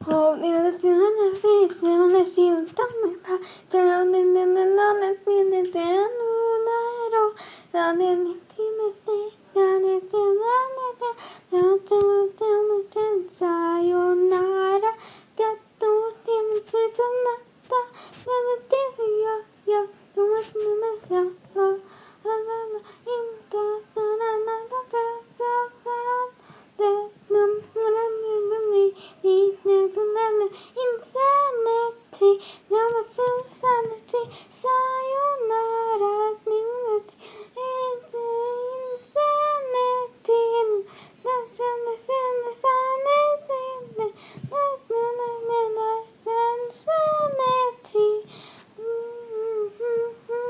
Hold in the face, unless you tell me about down in the honest minute, and no, down in intimacy, down in the